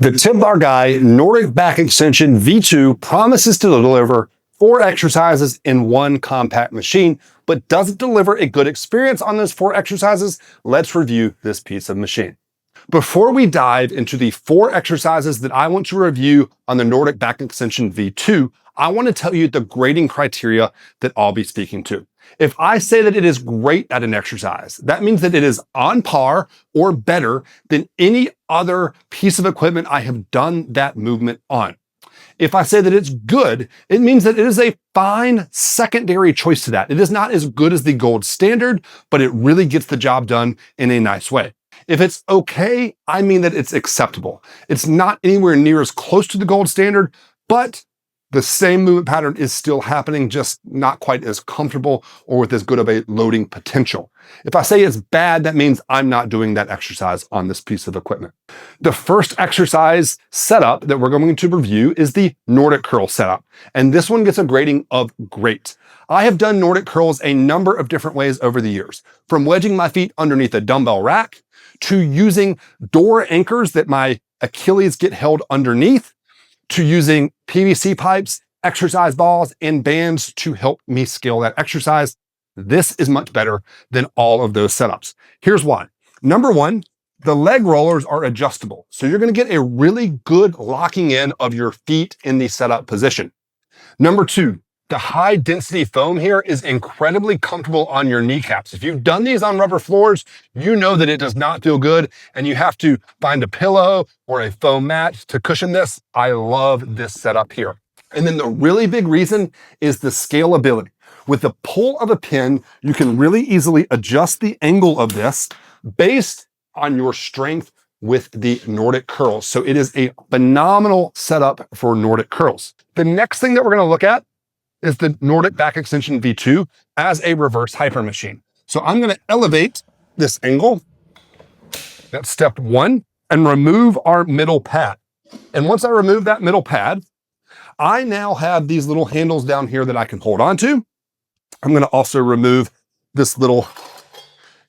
The 10-bar guy Nordic back extension V2 promises to deliver 4 exercises in one compact machine, but does it deliver a good experience on those 4 exercises? Let's review this piece of machine. Before we dive into the 4 exercises that I want to review on the Nordic back extension V2, I want to tell you the grading criteria that I'll be speaking to. If I say that it is great at an exercise, that means that it is on par or better than any other piece of equipment I have done that movement on. If I say that it's good, it means that it is a fine secondary choice to that. It is not as good as the gold standard, but it really gets the job done in a nice way. If it's okay, I mean that it's acceptable. It's not anywhere near as close to the gold standard, but the same movement pattern is still happening, just not quite as comfortable or with as good of a loading potential. If I say it's bad, that means I'm not doing that exercise on this piece of equipment. The first exercise setup that we're going to review is the Nordic curl setup. And this one gets a grading of great. I have done Nordic curls a number of different ways over the years, from wedging my feet underneath a dumbbell rack to using door anchors that my Achilles get held underneath, to using PVC pipes, exercise balls, and bands to help me scale that exercise. This is much better than all of those setups. Here's why. Number one, the leg rollers are adjustable. So you're gonna get a really good locking in of your feet in the setup position. Number two, the high density foam here is incredibly comfortable on your kneecaps. If you've done these on rubber floors, you know that it does not feel good and you have to find a pillow or a foam mat to cushion this. I love this setup here. And then the really big reason is the scalability. With the pull of a pin, you can really easily adjust the angle of this based on your strength with the Nordic curls. So it is a phenomenal setup for Nordic curls. The next thing that we're gonna look at is the Nordic back extension V2 as a reverse hyper machine. So I'm gonna elevate this angle, that's step 1, and remove our middle pad. And once I remove that middle pad, I now have these little handles down here that I can hold on to. I'm gonna also remove this little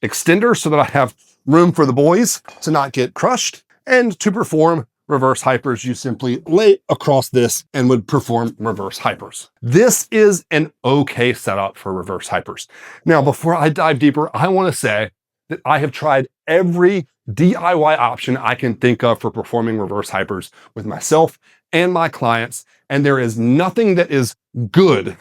extender so that I have room for the boys to not get crushed. And to perform reverse hypers, you simply lay across this and would perform reverse hypers. This is an okay setup for reverse hypers. Now, before I dive deeper, I want to say that I have tried every DIY option I can think of for performing reverse hypers with myself and my clients, and there is nothing that is good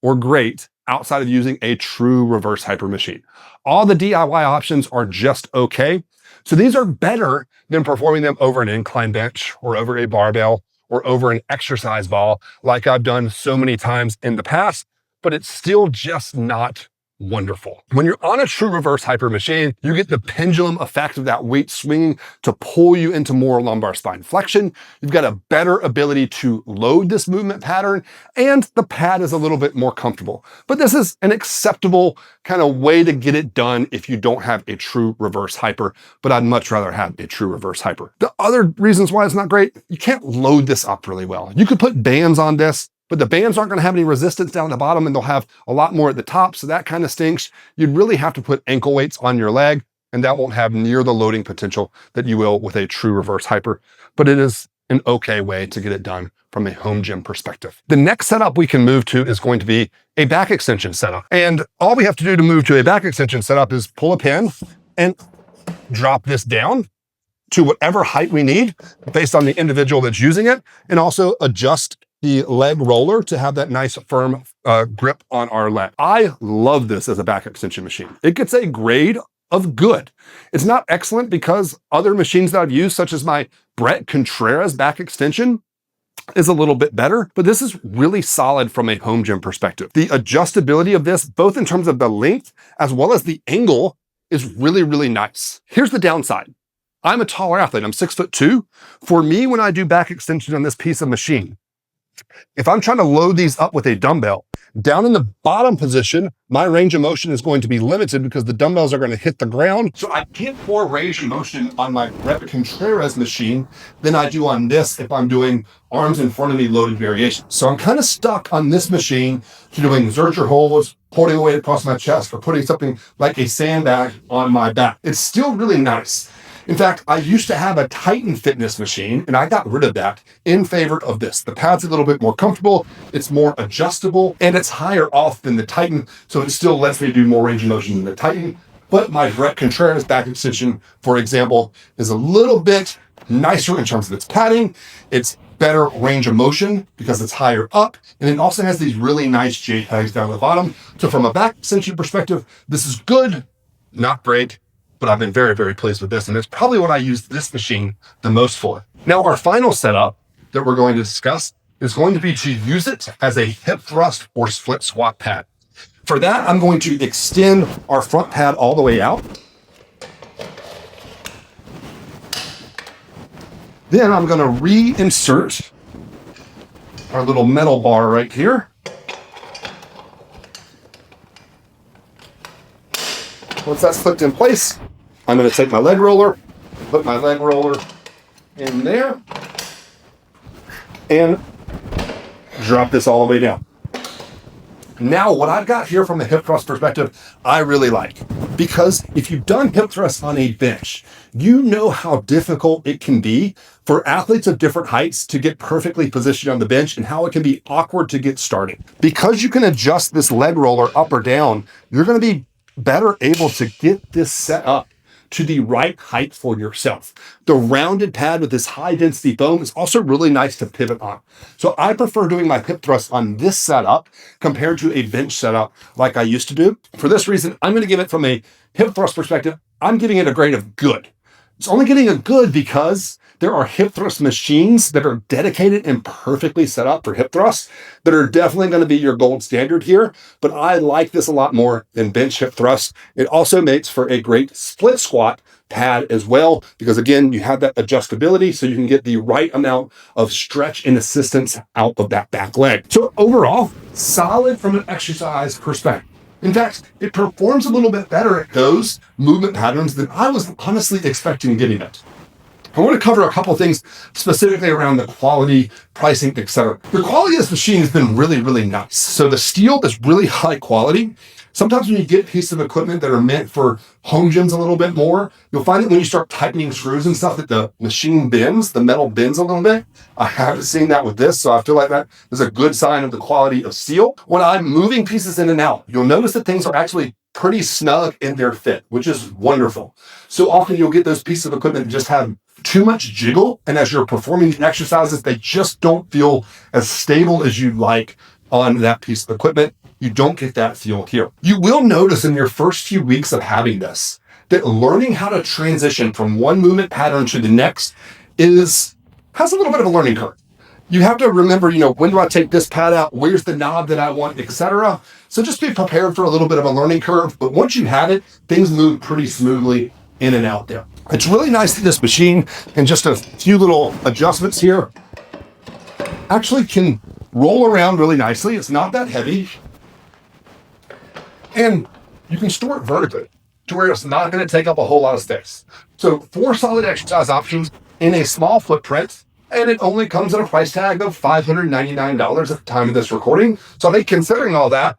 or great outside of using a true reverse hyper machine. All the DIY options are just okay. So these are better than performing them over an incline bench or over a barbell or over an exercise ball like I've done so many times in the past, but it's still just not wonderful. When you're on a true reverse hyper machine, you get the pendulum effect of that weight swinging to pull you into more lumbar spine flexion. You've got a better ability to load this movement pattern, and the pad is a little bit more comfortable. But this is an acceptable kind of way to get it done if you don't have a true reverse hyper, but I'd much rather have a true reverse hyper. The other reasons why it's not great, you can't load this up really well. You could put bands on this, but the bands aren't gonna have any resistance down at the bottom and they'll have a lot more at the top, so that kind of stinks. You'd really have to put ankle weights on your leg, and that won't have near the loading potential that you will with a true reverse hyper, but it is an okay way to get it done from a home gym perspective. The next setup we can move to is going to be a back extension setup. And all we have to do to move to a back extension setup is pull a pin and drop this down to whatever height we need based on the individual that's using it, and also adjust the leg roller to have that nice firm grip on our leg. I love this as a back extension machine. It gets a grade of good. It's not excellent because other machines that I've used, such as my Brett Contreras back extension, is a little bit better, but this is really solid from a home gym perspective. The adjustability of this, both in terms of the length as well as the angle, is really, really nice. Here's the downside. I'm a taller athlete, I'm 6'2". For me, when I do back extension on this piece of machine, if I'm trying to load these up with a dumbbell, down in the bottom position, my range of motion is going to be limited because the dumbbells are going to hit the ground. So I get more range of motion on my Brett Contreras machine than I do on this if I'm doing arms in front of me loaded variations. So I'm kind of stuck on this machine to doing Zercher holds, holding a weight across my chest, or putting something like a sandbag on my back. It's still really nice. In fact, I used to have a Titan fitness machine and I got rid of that in favor of this. The pad's a little bit more comfortable, it's more adjustable, and it's higher off than the Titan, so it still lets me do more range of motion than the Titan. But my Brett Contreras back extension, for example, is a little bit nicer in terms of its padding. It's better range of motion because it's higher up, and it also has these really nice J tags down the bottom. So from a back extension perspective, this is good, not great, but I've been very, very pleased with this, and it's probably what I use this machine the most for. Now, our final setup that we're going to discuss is going to be to use it as a hip thrust or split squat pad. For that, I'm going to extend our front pad all the way out. Then I'm going to reinsert our little metal bar right here. Once that's clipped in place, I'm going to take my leg roller, put my leg roller in there, and drop this all the way down. Now, what I've got here from a hip thrust perspective, I really like, because if you've done hip thrusts on a bench, you know how difficult it can be for athletes of different heights to get perfectly positioned on the bench and how it can be awkward to get started. Because you can adjust this leg roller up or down, you're going to be better able to get this set up to the right height for yourself. The rounded pad with this high density foam is also really nice to pivot on. So I prefer doing my hip thrust on this setup compared to a bench setup like I used to do. For this reason, I'm going to give it, from a hip thrust perspective, I'm giving it a grade of good. It's only getting a good because there are hip thrust machines that are dedicated and perfectly set up for hip thrusts that are definitely going to be your gold standard here. But I like this a lot more than bench hip thrust. It also makes for a great split squat pad as well, because again, you have that adjustability so you can get the right amount of stretch and assistance out of that back leg. So overall, solid from an exercise perspective. In fact, it performs a little bit better at those movement patterns than I was honestly expecting getting it. I want to cover a couple things specifically around the quality, pricing, etc. The quality of this machine has been really, really nice. So the steel is really high quality. Sometimes when you get pieces of equipment that are meant for home gyms a little bit more, you'll find that when you start tightening screws and stuff that the machine bends, the metal bends a little bit. I haven't seen that with this, so I feel like that is a good sign of the quality of steel. When I'm moving pieces in and out, you'll notice that things are actually pretty snug in their fit, which is wonderful. So often you'll get those pieces of equipment that just have too much jiggle, and as you're performing exercises, they just don't feel as stable as you'd like on that piece of equipment. You don't get that feel here. You will notice in your first few weeks of having this that learning how to transition from one movement pattern to the next has a little bit of a learning curve. You have to remember, when do I take this pad out? Where's the knob that I want, etc. So just be prepared for a little bit of a learning curve. But once you have it, things move pretty smoothly in and out there. It's really nice that this machine, and just a few little adjustments here, actually can roll around really nicely. It's not that heavy. And you can store it vertically to where it's not going to take up a whole lot of space. So 4 solid exercise options in a small footprint, and it only comes at a price tag of $599 at the time of this recording. So I think, considering all that,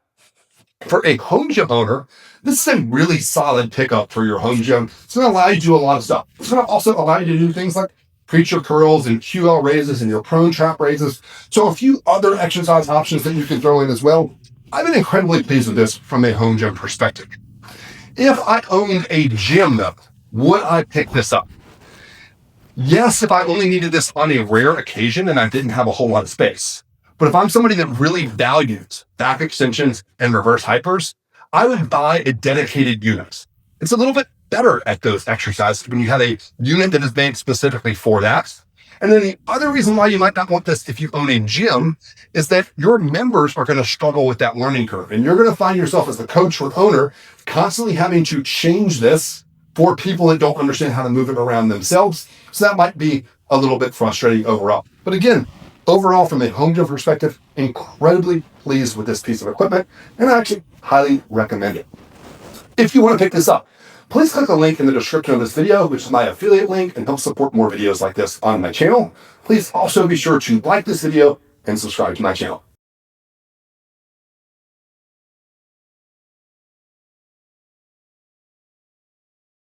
for a home gym owner, this is a really solid pickup for your home gym. It's going to allow you to do a lot of stuff. It's going to also allow you to do things like preacher curls and QL raises and your prone trap raises. So a few other exercise options that you can throw in as well. I've been incredibly pleased with this from a home gym perspective. If I owned a gym though, would I pick this up? Yes, if I only needed this on a rare occasion and I didn't have a whole lot of space. But if I'm somebody that really values back extensions and reverse hypers, I would buy a dedicated unit. It's a little bit better at those exercises when you have a unit that is made specifically for that. And then the other reason why you might not want this if you own a gym is that your members are going to struggle with that learning curve. And you're going to find yourself as the coach or owner constantly having to change this for people that don't understand how to move it around themselves. So that might be a little bit frustrating overall. But again, overall, from a home gym perspective, incredibly pleased with this piece of equipment, and I actually highly recommend it. If you want to pick this up, please click the link in the description of this video, which is my affiliate link, and help support more videos like this on my channel. Please also be sure to like this video and subscribe to my channel.